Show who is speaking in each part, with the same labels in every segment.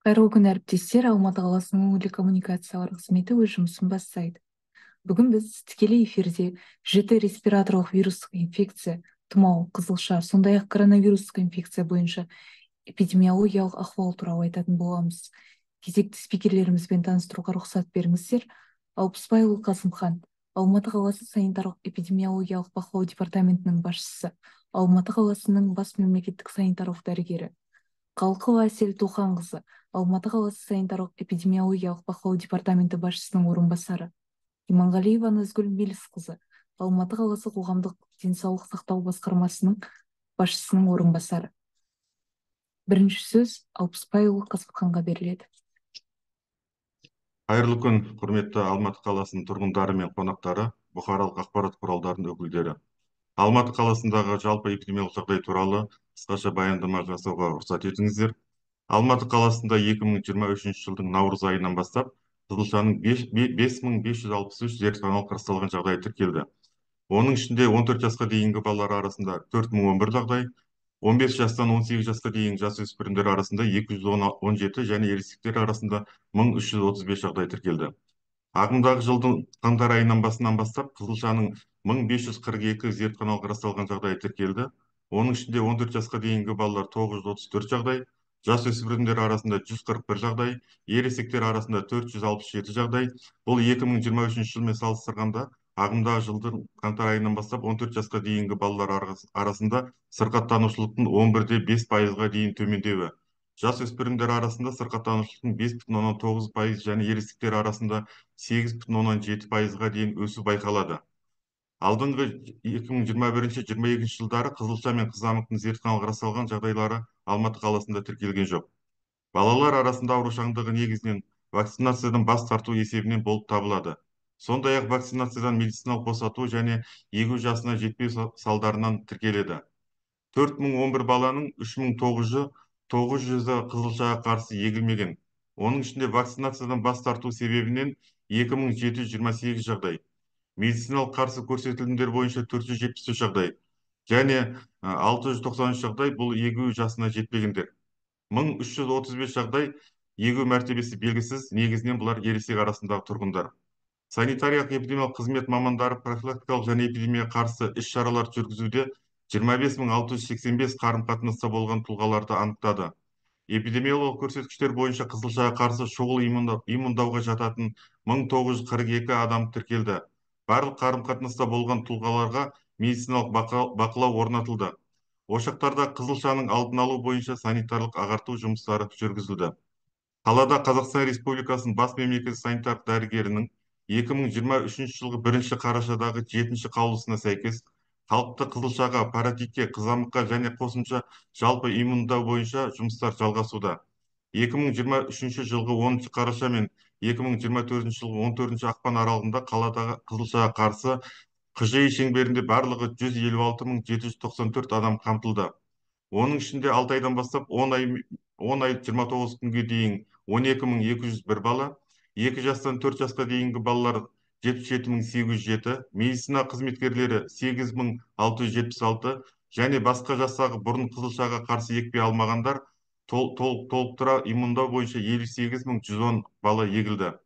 Speaker 1: Кайрылуу күн әріптестер, Алматы қаласының өңірлік коммуникациялар қызметі өз жұмысын бастайды. Бүгін біз тікелей эфирде жіті респираторлық вирустық инфекция, тұмау, қызылша, сондай-ақ коронавирустық инфекция бойынша эпидемиологиялық ахуал туралы айтатын боламыз. Кезекті спикерлерімізбен таныстыруға рұқсат беріңіздер. Алпысбайұлы Қасымхан, Алматы қаласы санитарлық-эпидемиологиялық бақылау департаментінің басшысы, Алматы қаласының бас мемлекеттік санитарлық дәрігері. Қалқова Әсел Тоқанқызы, Алматы қаласы санитарлық-эпидемиологиялық бақылау департаменті басшысының орынбасары. Иманғалиева Назгүл Мелісқызы, Алматы қаласы қоғамдық денсаулық сақтау басқармасының басшысының орынбасары. Бірінші сөз Алпысбайұлы Қасымханға беріледі.
Speaker 2: Қайырлы күн, құрметті Алматы қаласының тұрғындары мен қонақтары, бұқаралық ақпарат құралдарының өкілдері. Алматы қаласындағы жалпы эпидемиялық жағдай туралы қысқаша баяндама жасауға рұқсат етіңіздер. Алматы қаласында 2023 жылдың наурыз айынан бастап қызылшаның 5563 зертханалық расталған жағдай тіркелді. Оның ішінде 14 жасқа дейінгі балалар арасында 4011 жағдай, 15 жастан 18 жасқа дейін жасөспірімдер арасында 217 және ересектер арасында 1335 жағдай тіркелді. Ағымдағы жылдың қаңтар айынан басынан бастап қызылшаның 1542 зертханалық расталған жағдай тіркелді. Оның ішінде 14 жасқа дейінгі балалар 934 жағдай, жасөспірімдер арасында 141 жағдай, ересектер арасында 467 жағдай. Бұл 2023 жылмен салыстырғанда ағымдағы жылдың қаңтар айынан бастап 14 жасқа дейінгі балалар арасында сырқаттанушылықтың 11,5%-ға дейін төмендеуі. Жасөспірімдер арасында сырқаттанушылықтың 5,9% және ересектер арасында 8,7%-ға дейін өсу байқалады. Алдыңғы 2021-2022 жылдары қызылша мен қызамықтың зертханалық расталған жағдайлары Алматы қаласында тіркелген жоқ. Балалар арасында аурушаңдығы негізінен вакцинациядан бас тарту есебінен болып табылады. Сондай-ақ вакцинациядан медициналық босату және егу жасына жетпеу салдарынан тіркеледі. 4011 баланың 3900-і қызылшаға қарсы егілмеген. Оның ішінде вакцинациядан бас тарту себебінен 2728 жағдай, медициналық қарсы көрсетілімдер бойынша 473 жағдай және 693 жағдай бұл егу жасына жетпегендер. 1335 жағдай егу мәртебесі белгісіз, негізінен бұлар ересек арасындағы тұрғындар. Санитариялық эпидемиялық қызмет мамандары профилактикалық және эпидемияға қарсы іс-шаралар жүргізуде 25685 қарым-қатынаста болған тұлғаларды анықтады. Эпидемиологиялық көрсеткіштер бойынша қызылшаға қарсы шұғыл иммундауға жататын 1942 адам тіркелді. Барлық қарым-қатынаста болған тұлғаларға медициналық бақылау орнатылды. Ошақтарда қызылшаның алдын алу бойынша санитарлық ағарту жұмыстары жүргізілді. Қалада Қазақстан Республикасының бас мемлекеттік санитарлық дәрігерінің 2023 жылғы 1 қарашадағы 7 қаулысына сәйкес халықты қызылшаға, паротитке, қызамыққа және қосымша жалпы иммундау бойынша жұмыстар жалғасуда. 2023 жылғы 10 қараша мен 2024 жылғы 14 ақпан аралығында қаладағы қызылшаға қарсы КЖИ шеңберінде барлығы 156.794 адам қамтылды. Оның ішінде 6 айдан бастап 10 ай 29 күнге дейін 12201 бала, 2 жастан 4 жасқа дейінгі балалар 77807, медицина қызметкерлері 8676 және басқа жастағы бұрын қызылшаға қарсы екпе алмағандар толықтыра иммундау бойынша 58110 бала егілді.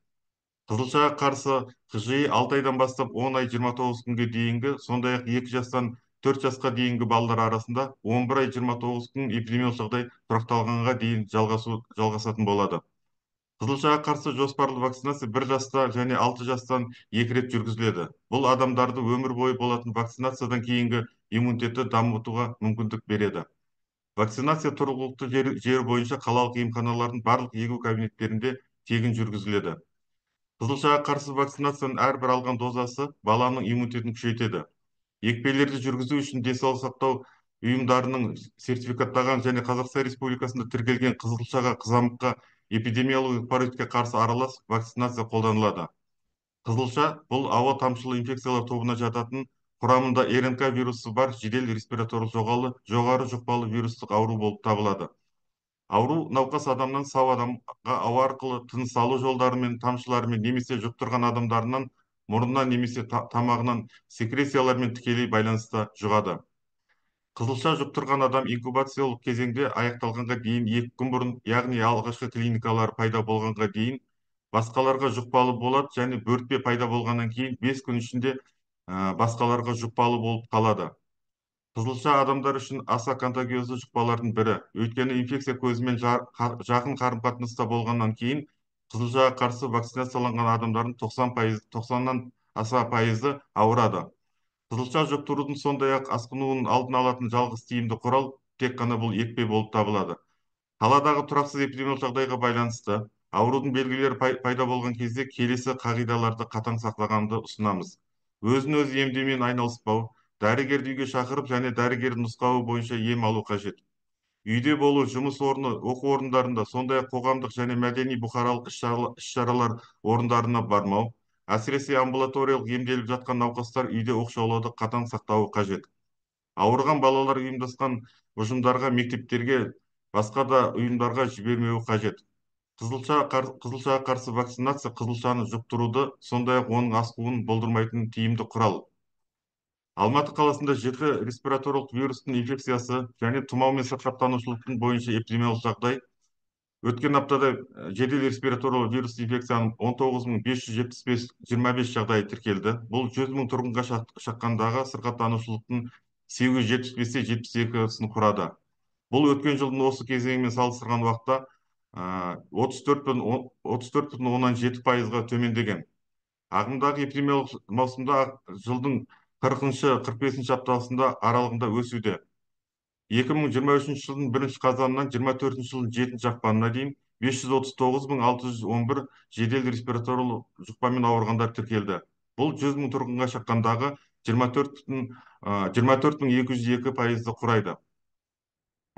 Speaker 2: Қызылшаға қарсы КЖИ 6 айдан бастап 10 ай 29 күнге дейінгі, сондай-ақ 2 жастан 4 жасқа дейінгі балалар арасында 11 ай 29 күн эпидемиялық жағдай тұрақталғанға дейін жалғасатын болады. Қызылшаға қарсы жоспарлы вакцинация 1 жаста және 6 жастан 2 рет жүргізіледі. Бұл адамдарды өмір бойы болатын вакцинациядан кейінгі иммунитетті дамытуға мүмкіндік береді. Вакцинация тұрғылықты жер бойынша қалалық емханалардың барлық егу кабинеттерінде тегін жүргізіледі. Қызылшаға қарсы вакцинацияның әрбір алған дозасы баланың иммунитетін күшейтеді. Екпелерді жүргізу үшін денсаулық сақтау ұйымдарының сертификаттаған және Қазақстан Республикасында тіркелген қызылшаға, қызамыққа, эпидемиологиялық паротитке қарсы аралас вакцинация қолданылады. Қызылша бұл ауа тамшылы инфекциялар тобына жататын, құрамында РНК вирусы бар жедел респираторлық жоғары жұқпалы вирустық ауру болып табылады. Ауру науқас адамнан сау адамға ауа арқылы тыныс алу жолдарымен, тамшыларымен немесе жұқтырған адамдарынан мұрнынан немесе тамағынан секрециялармен тікелей байланыста жұғады. Қызылша жұқтырған адам инкубациялық кезеңде аяқталғанға дейін 2 күн бұрын, яғни алғашқы клиникалар пайда болғанға дейін басқаларға жұқпалы болады, және бөртпе пайда болғаннан кейін 5 күн ішінде басқаларға жұқпалы болып қалады. Қызылша адамдар үшін аса контагиозды жұқпалардың бірі. Өйткені инфекция көзімен жақын қарым-қатынаста болғаннан кейін қызылшаға қарсы вакцинацияланған адамдардың 90-нан аса пайызы ауырады. Қызылша жұқтырудың, сондай-ақ асқынуының алдын алатын жалғыз тиімді құрал тек қана бұл екпе болып табылады. Қаладағы тұрақсыз эпидемиялық жағдайға байланысты аурудың белгілері пайда болған кезде келесі қағидаларды қатаң сақтағанды ұсынамыз. Өзін-өзі емдеумен айналыспау, дәрігерді үйге шақырып және дәрігердің нұсқауы бойынша ем алу қажет. Үйде болу, жұмыс орны, оқу орындарында, сондай-ақ қоғамдық және мәдени бұқаралық іс-шаралар орындарына бармау, әсіресе амбулаториялық емделіп жатқан науқастар үйде оқшаулауды қатаң сақтауы қажет. Ауырған балалар ұйымдасқан ұжымдарға, мектептерге, басқа да ұйымдарға жібермеуі қажет. Қызылшаға қарсы вакцинация қызылшаны жұқтыруды, сондай-ақ оның асқынуын болдырмайтын тиімді құрал. Алматы қаласында 7 респираторлық вирустың инфекциясы және тұмаумен сырқаттанушылықтың бойынша эпидемиялық жағдай. Өткен аптада жедел респираторлық вирус инфекцияның 19.575 25 жағдайы тіркелді. Бұл 100.000 тұрғынға шаққандағы сырқаттанушылықтың 875-те 72-сін құрады. Бұл өткен жылдың осы кезеңімен салыстырған уақытта 34,7%-ға төмендеген. Ағымдағы эпидемиялық маусымда жылдың 40-45 аптасында аралығында өсуде. 2023 жылдың 1 қазанынан 24 жылдың 7 ақпанына дейін 539.611 жедел респираторлы жұқпамен ауырғандар тіркелді. Бұл 100.000 тұрғынға шаққандағы 24.202%-ды құрайды.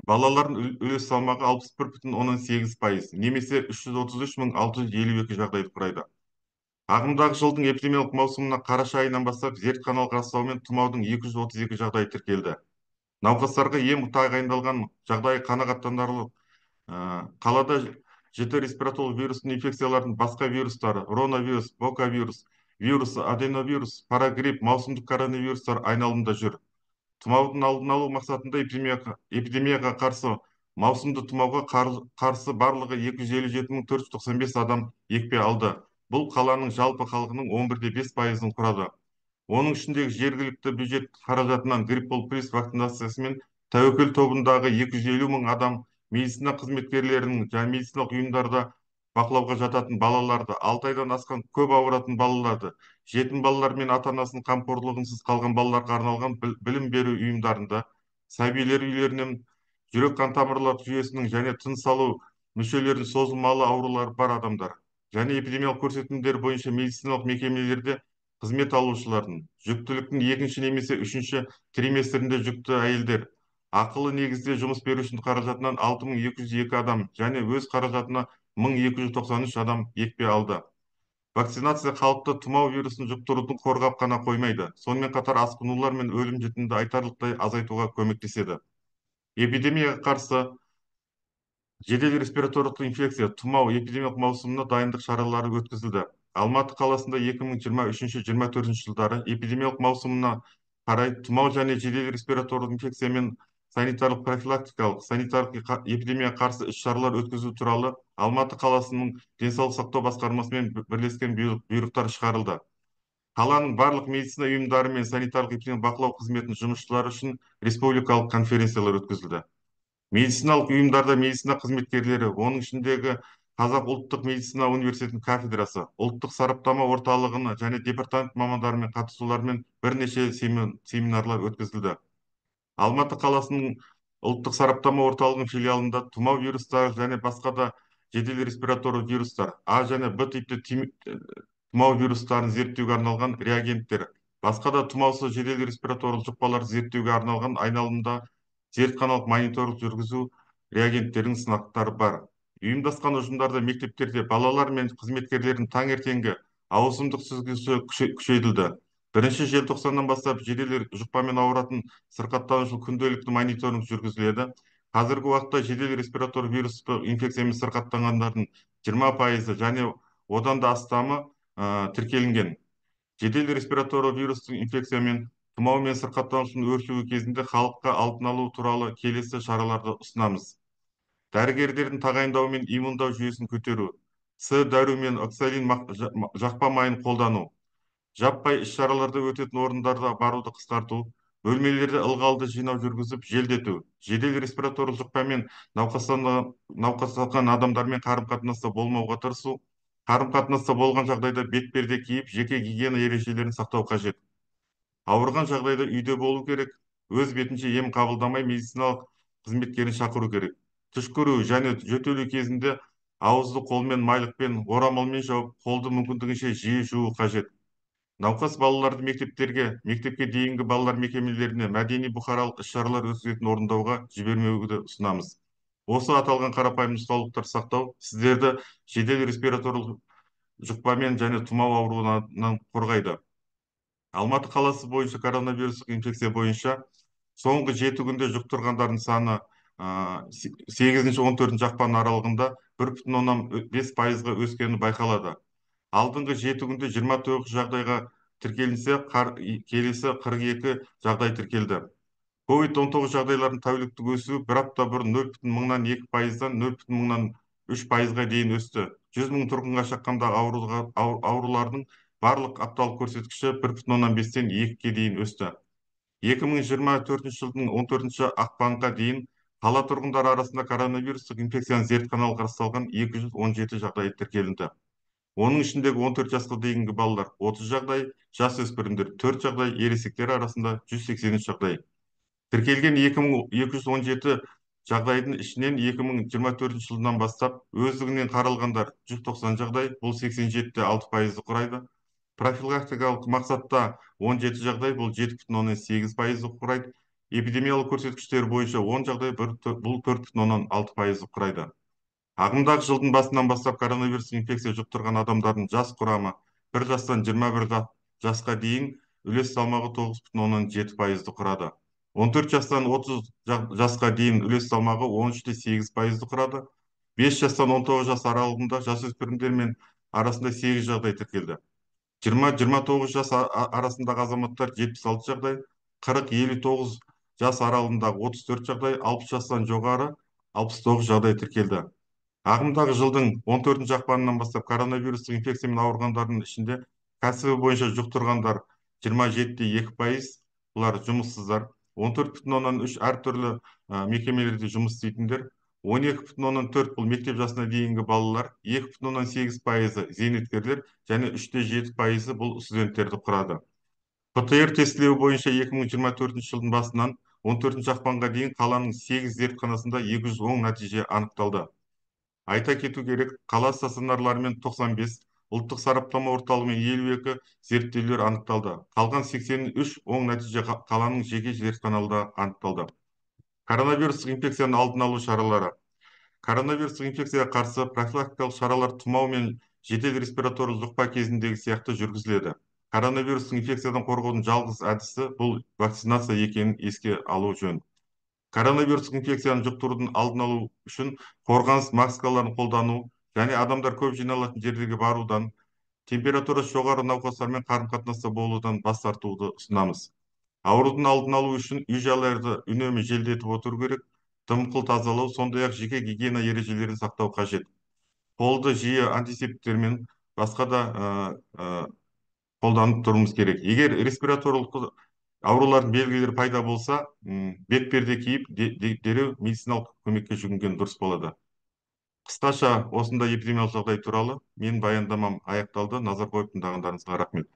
Speaker 2: Балалардың үлес салмағы 61.8%, немесе 333.652 жағдайды құрайды. Ағымдағы жылдың эпидемиялық маусымына қараша айынан бастап зертханалық растаумен тұмаудың 232 жағдайы тіркелді. Науқастарға ем тағайындалған жағдайы қанағаттанарлық. Қалада 7 респираторлық вирустың инфекциялардың басқа вирустары, роновирус, бокавирус, вирус, аденовирус, парагрипп, маусымдық коронавирустар айналымда жүр. Тұмаудың алдын алу мақсатында эпидемияға қарсы маусымды тұмауға қарсы барлығы 257.495 адам екпе алды. Бұл қаланың жалпы халқының 11,5%-ын құрады. Оның ішіндегі жергілікті бюджет қаражатынан гриппол плюс вакцинациясы мен тәуекел тобындағы 250.000 адам, медицина қызметкерлерінің және медициналық ұйымдарда бақылауға жататын балаларды, 6 айдан асқан көп ауыратын балаларды, жетім балалар мен ата-анасының қамқорлығынсыз қалған балаларға арналған білім беру ұйымдарында, сәбилер үйлерінен, жүрек қан тамырлар жүйесінің және тыныс алу мүшелерінің созылмалы аурулары бар адамдар, және эпидемиялық көрсетілімдер бойынша медициналық мекемелерде қызмет алушылардың, жүктіліктің 2-ші немесе 3-ші триместрінде жүкті әйелдер, ақылы негізде жұмыс берушінің қаражатынан 6.202 адам және өз қаражатына 1.293 адам екпе алды. Вакцинация халықты тұмау вирусын жұқтырудың қорғап қана қоймайды, сонымен қатар асқынулар мен өлім жітімді айтарлықтай азайтуға көмектеседі. Эпидемияға қарсы жедел респираторлық инфекция, тұмау эпидемиялық маусымына дайындық шаралары өткізілді. Алматы қаласында 2023-24 жылдары эпидемиялық маусымына қарай тұмау және жедел респираторлық инфекция мен санитарлық профилактикалық, санитарлық эпидемияға қарсы іс-шаралар өткізу туралы Алматы қаласының денсаулық сақтау басқармасымен бірлескен бұйрықтар шығарылды. Қаланың барлық медицина ұйымдары мен санитарлық эпидемиялық бақылау қызметінің жұмысшылары үшін республикалық конференциялар өткізілді. Медициналық ұйымдарда медицина қызметкерлері, оның ішіндегі Қазақ ұлттық медицина университетінің кафедрасы, ұлттық сараптама орталығына және департамент мамандарымен қатысуларымен бірнеше семинарлар өткізілді. Алматы қаласының ұлттық сараптама орталығының филиалында тұмау вирустары және басқа да жедел респираторлы вирустар, А және Б типті тұмау вирустарын зерттеуге арналған реагенттер, басқа да тұмаусыз жедел респираторлы жұқпаларды зерттеуге арналған айналымда зертханалық мониторинг жүргізу реагенттерінің сынақтары бар. Ұйымдасқан ұжымдарда, мектептерде балалар мен қызметкерлердің таңертеңгі ауысымдық сүзгісі күшейтілді. 1 желтоқсаннан бастап жедел жұқпамен ауыратын сырқаттанушы күнделікті мониторинг жүргізіледі. Қазіргі уақытта жедел респиратор вирустық инфекциямен сырқаттанғандардың 20% және одан да астамы тіркелінген. Жедел респираторлы вирустық инфекциямен тұмау мен сырқаттанушының өршуі кезінде халыққа алдын алу туралы келесі шараларды ұсынамыз. Дәрігерлердің тағайындауы мен иммундау жүйесін көтеру, С дәру мен оксалин жақпа майын қолдану, жаппай іс-шараларды өтетін орындарға баруды қысқарту, бөлмелерде ылғалды жинау жүргізіп желдету, жедел респираторлық жұқпамен науқастанған адамдармен қарым-қатынаста болмауға тырысу, қарым-қатынаста болған жағдайда бетперде киіп, жеке гигиена ережелерін сақтау қажет. Ауырған жағдайда үйде болу керек, өз бетінше ем қабылдамай медициналық қызметкерін шақыру керек. Түшкіру және жөтелу кезінде ауызды қолмен майлықпен, орамалмен жауып, қолды мүмкіндігінше жиі жуу қажет. Науқас балаларды мектепке дейінгі балалар мекемелеріне мәдени бұқаралық іс-шаралар өткізетін орындауға жібермеуді ұсынамыз. Осы аталған қарапайым нұсқаулықтар сақтау сіздерді жедел респираторлық жұқпамен және тұмау ауруынан қорғайды. Алматы қаласы бойынша коронавирустық инфекция бойынша соңғы 7 күнде жұқтырғандардың саны 8-14 ақпан аралығында 1,5%-ға өскені байқалады. Алдыңғы 7 күнде 29 жағдайға тіркелінсе, келесі 42 жағдай тіркелді. COVID-19 жағдайлардың тәуліктік өсуі бір апта бұрын 0,2%-дан 0,3%-ға дейін өсті. 100 мың тұрғынға шаққандағы аурулардың барлық апталық көрсеткіші 1,5-тен 2-ге дейін өсті. 2024 жылдың 14 ақпанға дейін қала тұрғындары арасында коронавирустық инфекцияны зертханалық расталған 217 жағдай тіркелінді. Оның ішіндегі 14 жасқа дейінгі балалар 30 жағдай, жасөспірімдер 4 жағдай, ересектер арасында 183 жағдай. Тіркелген 2217 жағдайдың ішінен 2024 жылдан бастап өздігінен қаралғандар 190 жағдай, бұл 87,6%-ді құрайды. Профилактикалық мақсатта 17 жағдай, бұл 7,8%-ді құрайды. Эпидемиялық көрсеткіштер бойынша 10 жағдай, бұл 4,6%-ды құрайды. Ағымдағы жылдың басынан бастап коронавирус инфекция жұқтырған адамдардың жас құрамы 1 жастан 21 жасқа дейін үлес салмағы 9,7%-ді құрады. 14 жастан 30 жасқа дейін үлес салмағы 13,8%-ді құрады. 5 жастан 19 жас аралығында жасөспірімдер арасында 8 жағдай тіркелді. 20-29 жас арасындағы азаматтар 76 жағдай, 40-59 жас аралығындағы 34 жағдай, 60 жастан жоғары 69 жағдай тіркелді. Ағымдағы жылдың 14 ақпанынан бастап коронавирустық инфекциямен ауырғандардың ішінде кәсібі бойынша жұқтырғандар 27,2%, бұлар жұмыссыздар, 14,3 әртүрлі мекемелерде жұмыс істейтіндер, 12,4 бұл мектеп жасына дейінгі балалар, 2,8% зейнеткерлер және 3,7% бұл студенттерді құрады. ПТР тестілеу бойынша 2024 жылдың басынан 14 ақпанға дейін қаланың 8 зертханасында 210 нәтиже анықталды. Айта кету керек, қала стационарларымен 95, ұлттық сараптама орталығымен 52 зерттеулер анықталды. Қалған 83 оң нәтиже қаланың жеке зертханаларында анықталды. Коронавирустық инфекцияның алдын алу шаралары. Коронавирустық инфекцияға қарсы профилактикалық шаралар тұмау мен жедел респираторлық жұқпа кезіндегі сияқты жүргізіледі. Коронавирустық инфекциядан қорғаудың жалғыз әдісі бұл вакцинация екенін еске алу жөн. Коронавирустық инфекцияны жұқтырудың алдын алу үшін қорғаныс маскаларын қолдану және адамдар көп жиналатын жерлерге барудан, температурасы жоғары науқастармен қарым-қатынаста болудан бас тартуды ұсынамыз. Аурудың алдын алу үшін үй-жайларды үнемі желдетіп отыру керек, дымқыл тазалау, сондай-ақ жеке гигиена ережелерін сақтау қажет. Қолды жиі антисептиктермен басқа да қолданып тұруымыз керек. Егер респираторлық аурулардың белгілері пайда болса, бетперде киіп, дереу медициналық көмекке жүгінген дұрыс болады. Қысқаша осындай эпидемиялық жағдай туралы менің баяндамам аяқталды. Назар қойып тыңдағандарыңызға рахмет.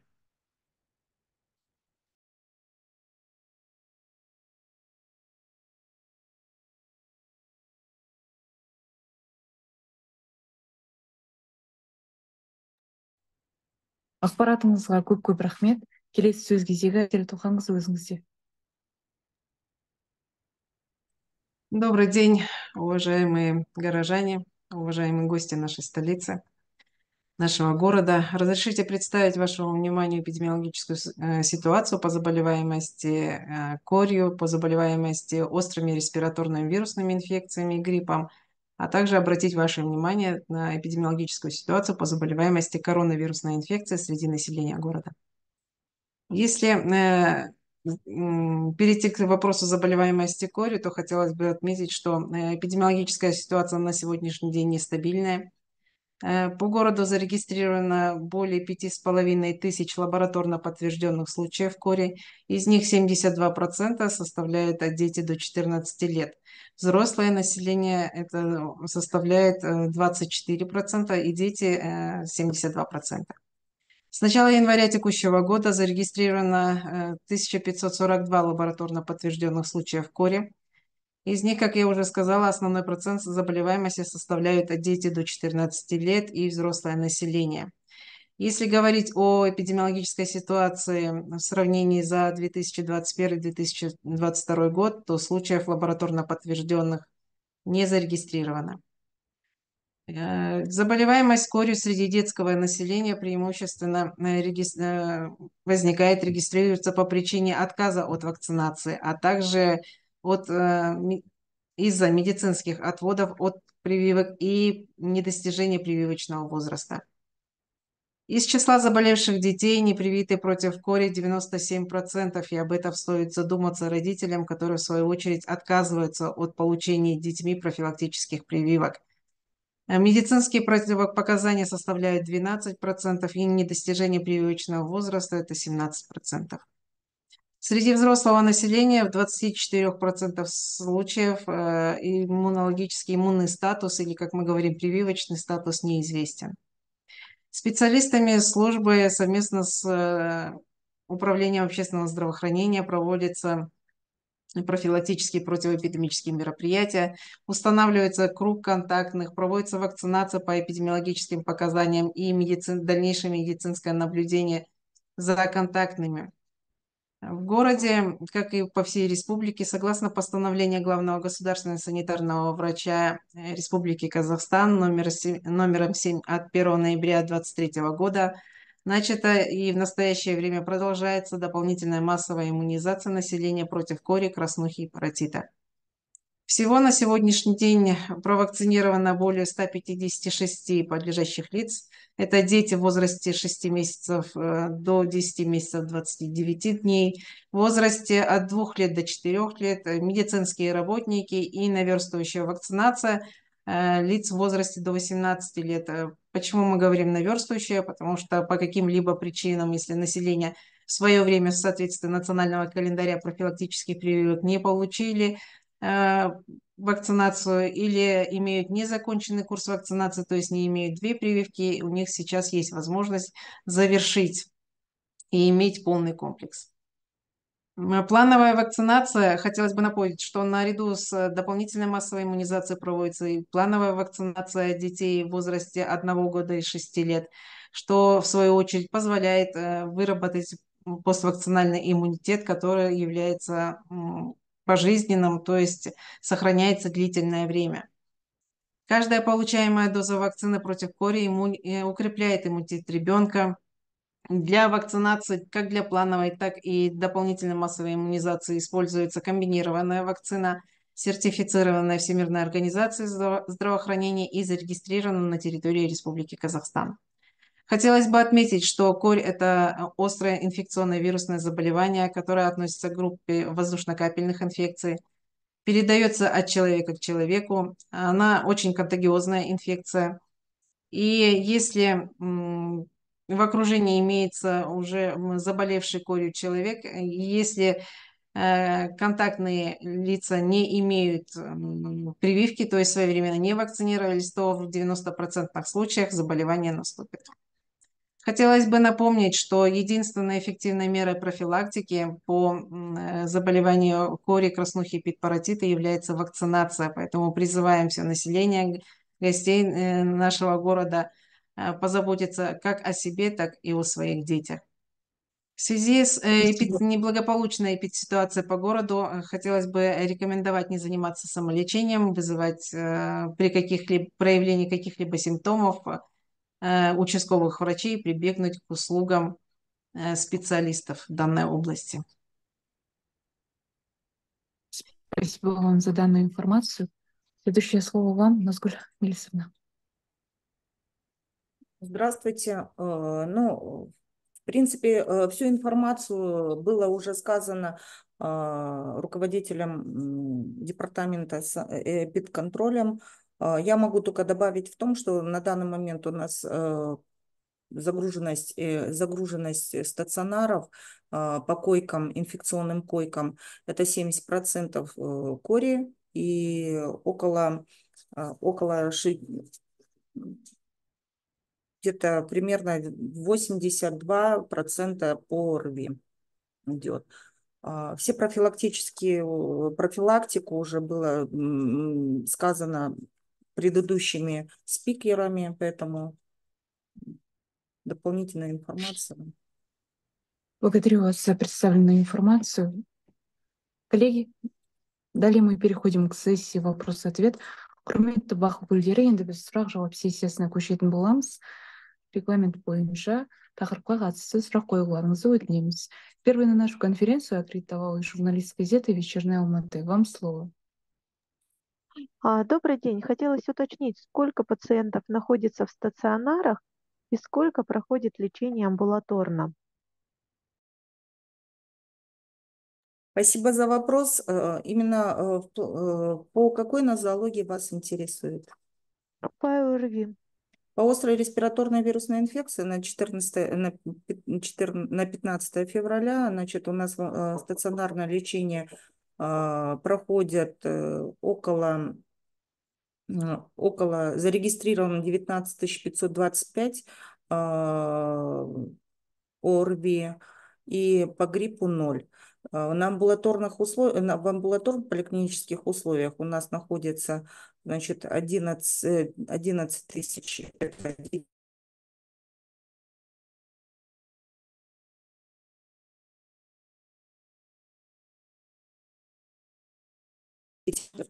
Speaker 1: Ақпаратыңызға көп рахмет. Келесі сөз кезегі Әсел Тоқаңыз өзіңізде.
Speaker 3: Добрый день, уважаемые горожане, уважаемые гости нашей столицы, нашего города. Разрешите представить вашему вниманию эпидемиологическую ситуацию по заболеваемости корью, по заболеваемости острыми респираторными вирусными инфекциями и гриппом, а также обратить ваше внимание на эпидемиологическую ситуацию по заболеваемости коронавирусной инфекцией среди населения города. Если перейти к вопросу заболеваемости кори, то хотелось бы отметить, что эпидемиологическая ситуация на сегодняшний день нестабильная. По городу зарегистрировано более 5500 лабораторно подтвержденных случаев кори. Из них 72% составляют от дети до 14 лет. Взрослое население это составляет 24% и дети 72%. С начала января текущего года зарегистрировано 1542 лабораторно подтвержденных случаев кори. Из них, как я уже сказала, основной процент заболеваемости составляют от дети до 14 лет и взрослое население. Если говорить о эпидемиологической ситуации в сравнении за 2021-2022 год, то случаев лабораторно подтвержденных не зарегистрировано. Заболеваемость корью среди детского населения преимущественно возникает, регистрируется по причине отказа от вакцинации, а также из-за медицинских отводов от прививок и недостижения прививочного возраста. Из числа заболевших детей не привиты против кори 97%, и об этом стоит задуматься родителям, которые в свою очередь отказываются от получения детьми профилактических прививок. Медицинские противопоказания составляют 12%, и недостижение прививочного возраста – это 17%. Среди взрослого населения в 24% случаев иммунный статус, или, как мы говорим, прививочный статус неизвестен. Специалистами службы совместно с Управлением общественного здравоохранения проводятся профилактические противоэпидемические мероприятия, устанавливается круг контактных, проводится вакцинация по эпидемиологическим показаниям и дальнейшее медицинское наблюдение за контактными. В городе, как и по всей республике, согласно постановлению главного государственного санитарного врача Республики Казахстан номером 7 от 1 ноября 2023 года, начата и в настоящее время продолжается дополнительная массовая иммунизация населения против кори, краснухи и паротита. Всего на сегодняшний день провакцинировано более 156 подлежащих лиц. Это дети в возрасте 6 месяцев до 10 месяцев 29 дней, в возрасте от 2 лет до 4 лет, медицинские работники и наверстывающая вакцинация лиц в возрасте до 18 лет. Почему мы говорим наверстывающая? Потому что по каким-либо причинам, если население в свое время в соответствии национального календаря профилактических прививок не получили вакцинацию или имеют незаконченный курс вакцинации, то есть не имеют 2 прививки, у них сейчас есть возможность завершить и иметь полный комплекс. Плановая вакцинация, хотелось бы напомнить, что наряду с дополнительной массовой иммунизацией проводится и плановая вакцинация детей в возрасте 1 года и 6 лет, что в свою очередь позволяет выработать поствакцинальный иммунитет, который является пожизненным, то есть сохраняется длительное время. Каждая получаемая доза вакцины против кори укрепляет иммунитет ребенка. Для вакцинации, как для плановой, так и дополнительной массовой иммунизации, используется комбинированная вакцина, сертифицированная Всемирной организацией здравоохранения и зарегистрирована на территории Республики Казахстан. Хотелось бы отметить, что корь – это острое инфекционное вирусное заболевание, которое относится к группе воздушно-капельных инфекций, передается от человека к человеку. Она очень контагиозная инфекция. И если в окружении имеется уже заболевший корью человек, если контактные лица не имеют прививки, то есть своевременно не вакцинировались, то в 90% случаях заболевание наступит. Хотелось бы напомнить, что единственной эффективной мерой профилактики по заболеванию кори, краснухи и паротита является вакцинация. Поэтому призываем все население, гостей нашего города позаботиться как о себе, так и о своих детях. В связи с неблагополучной эпидситуацией по городу хотелось бы рекомендовать не заниматься самолечением, вызывать при каких-либо проявлении каких-либо симптомов участковых врачей, прибегнуть к услугам специалистов в данной области.
Speaker 1: Спасибо вам за данную информацию. Следующее слово вам, Назгуль Мелисовна.
Speaker 4: Здравствуйте. Ну, в принципе, всю информацию было уже сказано руководителем департамента с эпидконтролем. Я могу только добавить в том, что на данный момент у нас загруженность стационаров по койкам, инфекционным койкам, это 70% кори и около где-то примерно 82% по РВИ идет. Все профилактику уже было сказано предыдущими спикерами, поэтому дополнительная информация.
Speaker 1: Благодарю вас за представленную информацию. Коллеги, далее мы переходим к сессии вопрос-ответ. Құрметті бақ өкілдері, енді біз сұрақ жауап сессиясына көшетін боламыз. Регламент бойынша тақырыпқа қатысты сұрақ қоюларыңызды өтінеміз. Первый на нашу конференцию аккредитовалась журналист газеты «Вечерняя Алматы». Вам слово.
Speaker 5: Добрый день. Хотелось уточнить, сколько пациентов находится в стационарах и сколько проходит лечение амбулаторно?
Speaker 4: Спасибо за вопрос. Именно по какой нозологии вас интересует?
Speaker 5: По ОРВИ.
Speaker 4: По острой респираторной вирусной инфекции на 15 февраля, значит, у нас стационарное лечение проходит около зарегистрировано 19 525 ОРВИ и по гриппу 0. На амбулаторных условиях, в амбулаторных поликлинических условиях у нас находится, значит, 11 тысяч.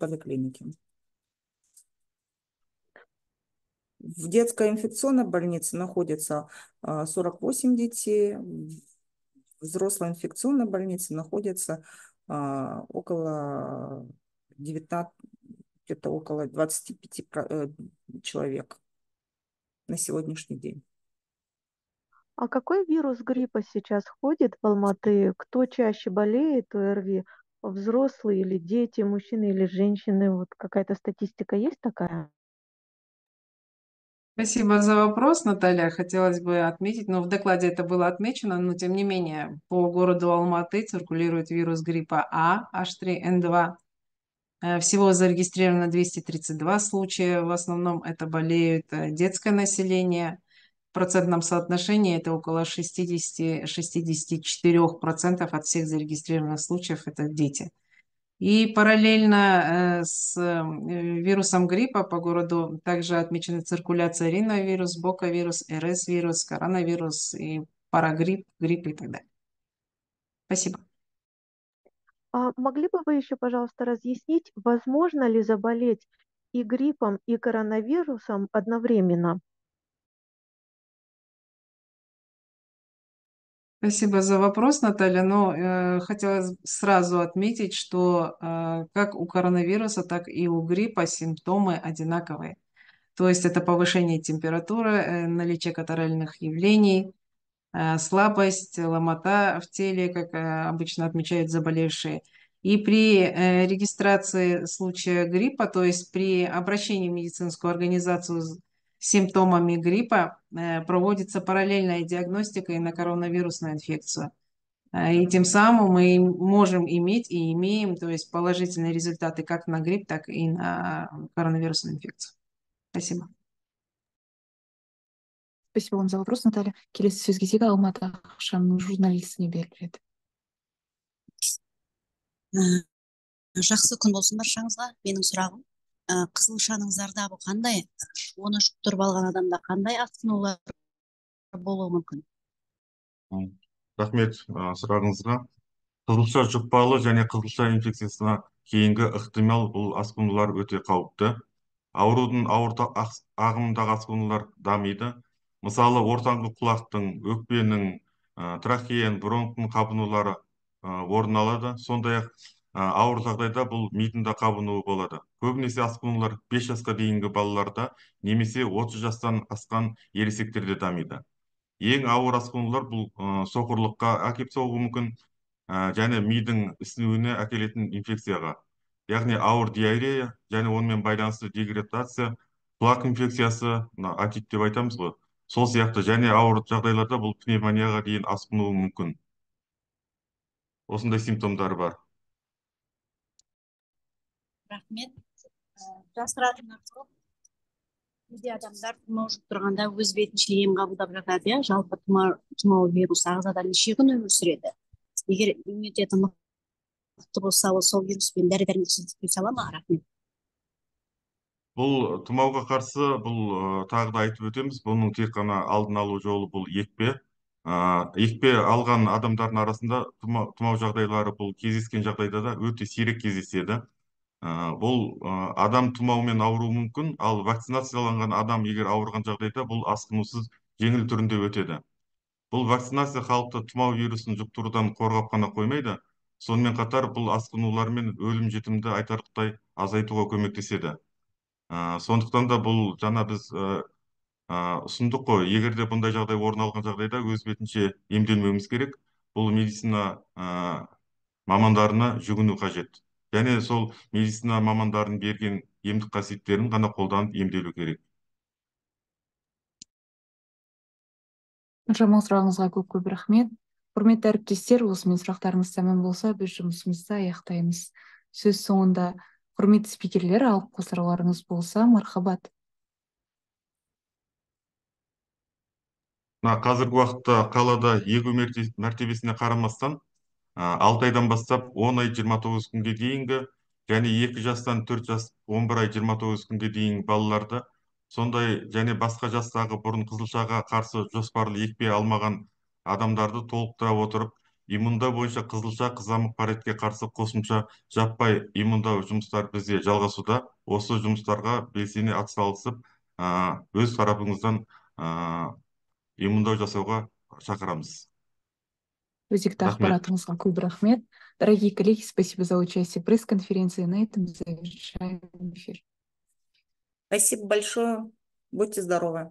Speaker 4: Поликлиники. В детской инфекционной больнице находится 48 детей, в взрослой инфекционной больнице находится около 19, где-то около 25 человек на сегодняшний день.
Speaker 5: А какой вирус гриппа сейчас ходит в Алматы? Кто чаще болеет ОРВИ? Взрослые или дети, мужчины или женщины? Вот какая-то статистика есть такая?
Speaker 3: Спасибо за вопрос, Наталья. Хотелось бы отметить, но в докладе это было отмечено, но тем не менее по городу Алматы циркулирует вирус гриппа А, H3N2. Всего зарегистрировано 232 случая, в основном это болеют детское население. В процентном соотношении это около 60-64% от всех зарегистрированных случаев это дети. И параллельно с вирусом гриппа по городу также отмечена циркуляция риновирус, боковирус, РС-вирус, коронавирус и парагрипп, грипп и так далее. Спасибо.
Speaker 5: Могли бы вы еще, пожалуйста, разъяснить, возможно ли заболеть и гриппом, и коронавирусом одновременно?
Speaker 3: Спасибо за вопрос, Наталья. Но хотелось сразу отметить, что как у коронавируса, так и у гриппа симптомы одинаковые. То есть это повышение температуры, наличие катаральных явлений, слабость, ломота в теле, как обычно отмечают заболевшие. И при регистрации случая гриппа, то есть при обращении в медицинскую организацию с симптомами гриппа, проводится параллельная диагностика и на коронавирусную инфекцию. И тем самым мы можем иметь и имеем, то есть положительные результаты как на грипп, так и на коронавирусную инфекцию. Спасибо.
Speaker 1: Спасибо вам за вопрос, Наталья. Келесі сөз кезегі Алматы ақшамның журналистіне беріледі.
Speaker 6: Жақсы күн болсын баршаңызға. Менің сұрағым, қызылшаның зардабы қандай? Оны жұқтырып алған адамда қандай асқынулар болуы мүмкін?
Speaker 2: Рахмет сұрағыңызға. Қызылша жұқпалы және қызылша инфекциясына кейінгі ықтимал бұл асқынулар өте қауіпті. Аурудың ағымындағы асқынулар дамиды. Мысалы, ортаңғы құлақтың, өкпенің, трахеяның, бронхтың қабынулары орын алады. Сондай-ақ ауыр жағдайда бұл мидың қабынуы болады. Көбінесе асқынулар 5 жасқа дейінгі балаларда немесе 30 жастан асқан ересектерде дамиды. Ең ауыр асқынулар бұл соқырлыққа әкеп соғуы мүмкін, және мидың ісінуіне әкелетін инфекцияға. Яғни ауыр диарея және онымен байланысты дегидратация, құлақ инфекциясы, мына отит деп айтамыз ғой. Сол сияқты және ауыр жағдайларда бұл пневмонияға дейін асқынуы мүмкін. Осындай симптомдары бар.
Speaker 6: Рахмет. Жасыратыны жоқ. Бізде адамдар тұмау жұқтырғанда өз бетінше ем қабылдап жатады, иә. Жалпы тұмау вирусы ағзада неше күн өмір сүреді? Егер иммунитеті мықты болса, ол сол вируспен дәрі-дәрмексіз күресе ала ма? Рахмет.
Speaker 2: Бұл тұмауға қарсы бұл тағы да айтып өтеміз. Бұның тек қана алдын алу жолы бұл екпе. Екпе алған адамдардың арасында тұмау жағдайлары бұл кездескен жағдайда да өте сирек кездеседі. Бұл адам тұмаумен ауыруы мүмкін, ал вакцинацияланған адам егер ауырған жағдайда бұл асқынусыз жеңіл түрінде өтеді. Бұл вакцинация халықты тұмау вирусын жұқтырудан қорғап қана қоймайды, сонымен қатар бұл асқынулар мен өлім жітімді айтарлықтай азайтуға көмектеседі. Сондықтан да бұл жаңа біз ұсындық қой, егер де бұндай жағдай орын алған жағдайда өз бетінше емделмеуіміз керек. Бұл медицина мамандарына жүгіну қажет. Және сол медицина мамандарының берген емдік қасиеттерін ғана қолданып емделу керек.
Speaker 1: Нұржамал, сұрағыңызға көп рахмет. Құрметті әріптестер, осымен сұрақтарыңыз тәмам болса, біз жұмысымызды аяқтаймыз. Сөз соңында құрметті спикерлер, алып қосарларыңыз болса, мархабат.
Speaker 2: Қазіргі уақытта қалада егу мәртебесіне қарамастан 6 айдан бастап 10 ай 29 күнге дейінгі және 2 жастан 4 жас 11 ай 29 күнге дейінгі балаларды, сондай және басқа жастағы бұрын қызылшаға қарсы жоспарлы екпе алмаған адамдарды толықтыра отырып, иммундау бойынша қызылша, қызамық паретке қарсы қосымша жаппай иммундау жұмыстары бізде жалғасуда. Осы жұмыстарға белсене атсалысып, өз тарапыңыздан иммундау жасауға шақырамыз.
Speaker 1: Өзекті
Speaker 2: Рахмет.
Speaker 1: ақпаратыңызға көп рахмет. Дорогие коллеги, спасибо за участие в пресс-конференции. На этом завершаем эфир.
Speaker 4: Спасибо большое. Будьте здоровы.